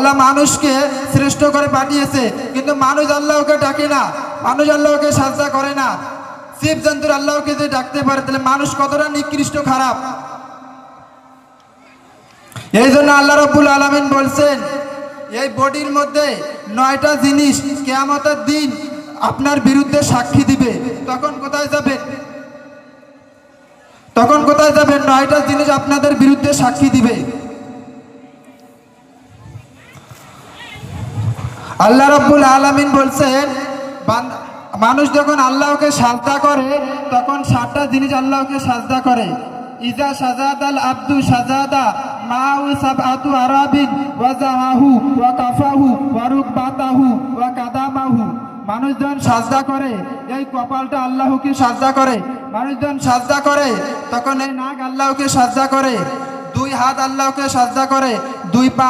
আল্লাহ মানুষকে শ্রেষ্ঠ করে পাঠিয়েছে, কিন্তু মানুষ আল্লাহকে ডাকে না, মানুষ আল্লাহকে সাজদা করে না। জীব জন্তুর আল্লাহকে যে ডাকতে পারে, তাহলে মানুষ কতটা নিকৃষ্ট খারাপ। এই জন্য আল্লাহ রাব্বুল আলামিন বলছেন, এই বডির মধ্যে 9টা জিনিস কিয়ামতের দিন আপনার বিরুদ্ধে সাক্ষী দিবে। তখন কোথায় যাবেন? তখন কোথায় যাবেন? 9টা জিনিস আপনাদের বিরুদ্ধে সাক্ষী দিবে। আল্লাহ রাব্বুল আলামিন বলছেন, মানুষ যখন আল্লাহকে সাজদা করে, তখন 7টা জিনিস আল্লাহকে সাজদা করে। ইজা সাজাদাল আব্দু সাজাদা মাউ সাবআতু আরাবিন ওয়া জাহাহু ওয়া কাফাহু ওয়া রুকবাতাহু ওয়া কাদামাহু। মানুষ যখন সাজদা করে, এই কপালটা আল্লাহকে সাজদা করে। মানুষ যখন সাজদা করে, তখন এই নাক আল্লাহকে সাজদা করে, 2 হাত আল্লাহকে সাজদা করে, 2 পা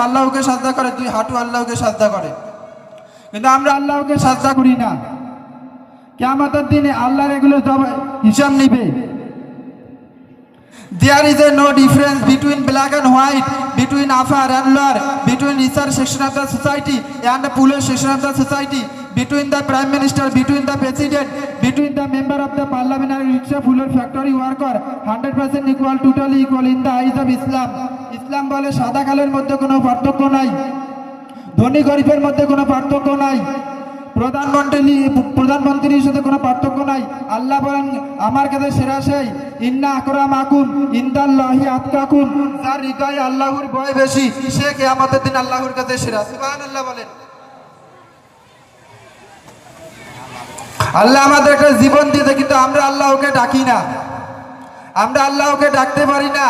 আল্লাহকে সাজদা করে, 2 হাঁটু আল্লাহকে সাজদা করে। কিন্তু আমরা আল্লাহকে সাজদা করি না। কিয়ামতের দিনে আল্লাহর এগুলো হিসাব নিবে। There is no difference between black and white, between upper and lower, between research section of the society and the poor section of the society, between the prime minister, between the president, between the member of the parliament and rickshaw fuller factory worker, 100% equal, totally equal in the eyes of Islam. ইসলাম বলে সাদা কালোর মধ্যে কোনো পার্থক্য নাই, ধনী গরিবের মধ্যে কোনো পার্থক্য নাই, প্রধানমন্ত্রীর সাথে কোনো পার্থক্য নাই। আল্লাহ বলেন, আমার কাছে সেরা সেই, ইন্না আকরামাকুম ইনদাল্লাহি আতকাকুম, যার হৃদয়ে আল্লাহর ভয় বেশি, সে কিয়ামতের দিন আল্লাহর কাছে সেরা। সুবহানাল্লাহ বলেন। আল্লাহ আমাদের একটা জীবন দিয়েছে, কিন্তু আমরা আল্লাহকে ডাকি না, আমরা আল্লাহকে ডাকতে পারি না।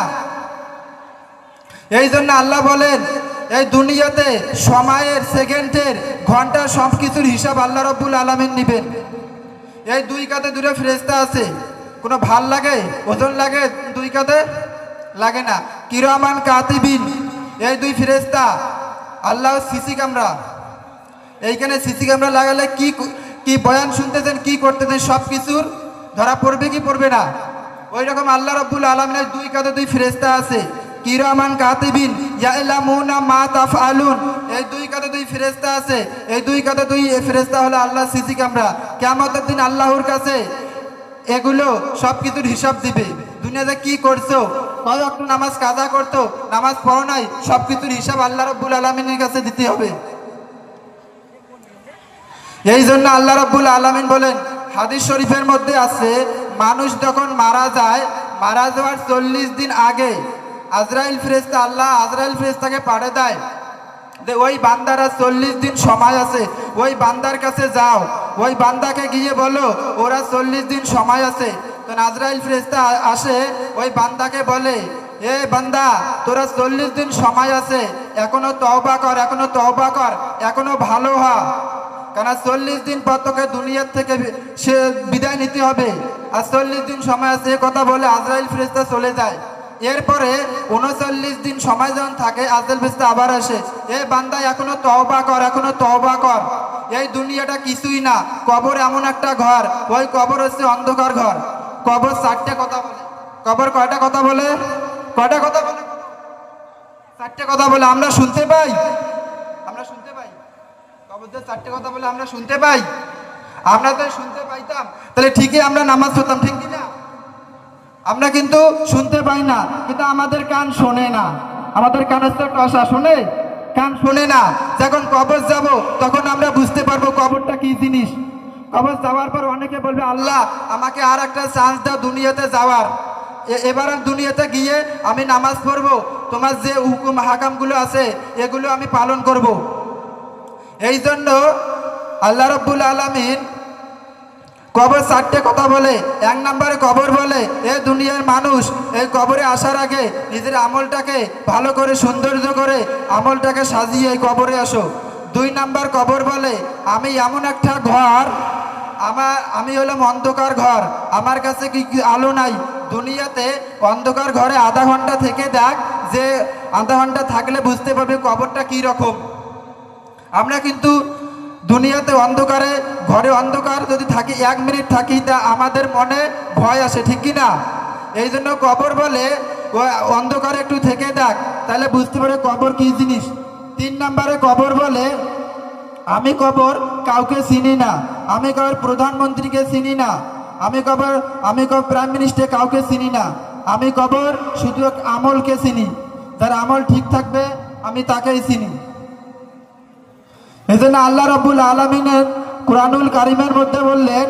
এই জন্য আল্লাহ বলেন, এই দুনিয়াতে সময়ের, সেকেন্ডের, ঘন্টার সব কিছুর হিসাব আল্লাহ রাব্বুল আলামিন নেবেন। এই 2 কাঁধে 2 ফেরেশতা আছে, কোনো ভাল লাগে, ওজন লাগে? 2 কাঁধে লাগে না। কিরামান কাতিবিন, এই 2 ফেরেশতা আল্লাহ সিসি ক্যামেরা, এইখানে সিসি ক্যামেরা লাগালে কি বয়ান শুনতেছেন, কি করতেছেন, সব কিছুর ধরা পড়বে কি পড়বে না? ওই রকম আল্লাহ রাব্বুল আলামিনের 2 কাঁধে 2 ফেরেশতা আছে, কিরামান কাতিবিন ইয়ালামুনা মা তাফআলুন। এই 2 কাঁধে 2 ফেরেশতা আছে, এই 2 কাঁধে 2 ফেরেশতা হলো আল্লাহ সিসি ক্যামেরা। কিয়ামতের দিন আল্লাহর কাছে এগুলো সব কিছুর হিসাব দিবে। দুনিয়াতে কি করছো, কয় ওয়াক্ত নামাজ কাজা করতো, নামাজ পড়ো নাই, সব কিছুর হিসাব আল্লাহ রাব্বুল আলামিনের কাছে দিতে হবে। এই জন্য আল্লাহ রাব্বুল আলামিন বলেন, হাদিস শরীফের মধ্যে আছে, মানুষ যখন মারা যায়, মারা যাওয়ার 40 দিন আগে আজরাইল ফেরেশতা, আল্লাহ আজরাইল ফেরেশতাকে পাঠিয়ে দেয় যে ওই বান্দারা 40 দিন সময় আছে, ওই বান্দার কাছে যাও, ওই বান্দাকে গিয়ে বলো ওরা 40 দিন সময় আছে। তো আজরাইল ফেরেশতা আসে, ওই বান্দাকে বলে, এ বান্দা, তোরা 40 দিন সময় আছে, এখনো তওবা কর, এখনো তওবা কর, এখনো ভালো হ, কারণ 40 দিন পর তোকে দুনিয়ার থেকে সে বিদায় নিতে হবে, আর 40 দিন সময় আছে। এ কথা বলে আজরাইল ফেরেশতা চলে যায়। এরপরে 39 দিন সময় যখন থাকে, আজরাইল ফেরেশতা আবার আসে, এ বান্দা, এখনো তওবা কর, এখনো তওবা কর, এই দুনিয়াটা কিছুই না, কবর এমন একটা ঘর, ওই কবর হচ্ছে অন্ধকার ঘর। কবর 4টে কথা বলে। কবর কয়টা কথা বলে? কয়টা কথা বলে? 4টে কথা বলে। আমরা শুনতে পাই, আমরা শুনতে পাই, কবর যে 4টে কথা বলে আমরা শুনতে পাই। আমরা তো শুনতে পাইতাম, তাহলে ঠিকই আমরা নামাজ পড়তাম, ঠিক কি না? আমরা কিন্তু শুনতে পাই না, কিন্তু আমাদের কান শোনে না, আমাদের কানের তো টসা, শোনে, কান শোনে না। যখন কবর যাব, তখন আমরা বুঝতে পারবো কবরটা কি জিনিস। কবর যাওয়ার পর অনেকে বলবে, আল্লাহ আমাকে আর একটা চান্স দাও দুনিয়াতে যাওয়ার, এবার দুনিয়াতে গিয়ে আমি নামাজ পড়বো, তোমার যে হুকুম হাকামগুলো আছে এগুলো আমি পালন করব। এই জন্য আল্লাহ রাব্বুল আলামিন কবর 4টে কথা বলে। 1 নম্বরে কবর বলে, এ দুনিয়ার মানুষ, এই কবরে আসার আগে নিজের আমলটাকে ভালো করে, সৌন্দর্য করে আমলটাকে সাজিয়ে এই কবরে আসো। 2 নম্বর কবর বলে, আমি এমন একটা ঘর, আমি হলাম অন্ধকার ঘর, আমার কাছে কি আলো নাই। দুনিয়াতে অন্ধকার ঘরে আধা ঘন্টা থেকে দেখ, যে আধা ঘন্টা থাকলে বুঝতে পারবে কবরটা কি রকম। আমরা কিন্তু দুনিয়াতে অন্ধকারে, ঘরে অন্ধকার যদি থাকি, 1 মিনিট থাকি, তা আমাদের মনে ভয় আসে, ঠিক কি না? এই জন্য কবর বলে, অন্ধকারে একটু থেকে দেখ, তাহলে বুঝতে পারে কবর কি জিনিস। 3 নম্বরে কবর বলে, আমি কবর কাউকে চিনি না, আমি কবর প্রধানমন্ত্রীকে চিনি না, আমি কবর প্রাইম মিনিস্টার কাউকে চিনি না, আমি কবর শুধু এক আমলকে চিনি, যার আমল ঠিক থাকবে আমি তাকেই চিনি। এই জন্য আল্লাহ রাব্বুল আলামিনের কুরআনুল কারীমের মধ্যে বললেন,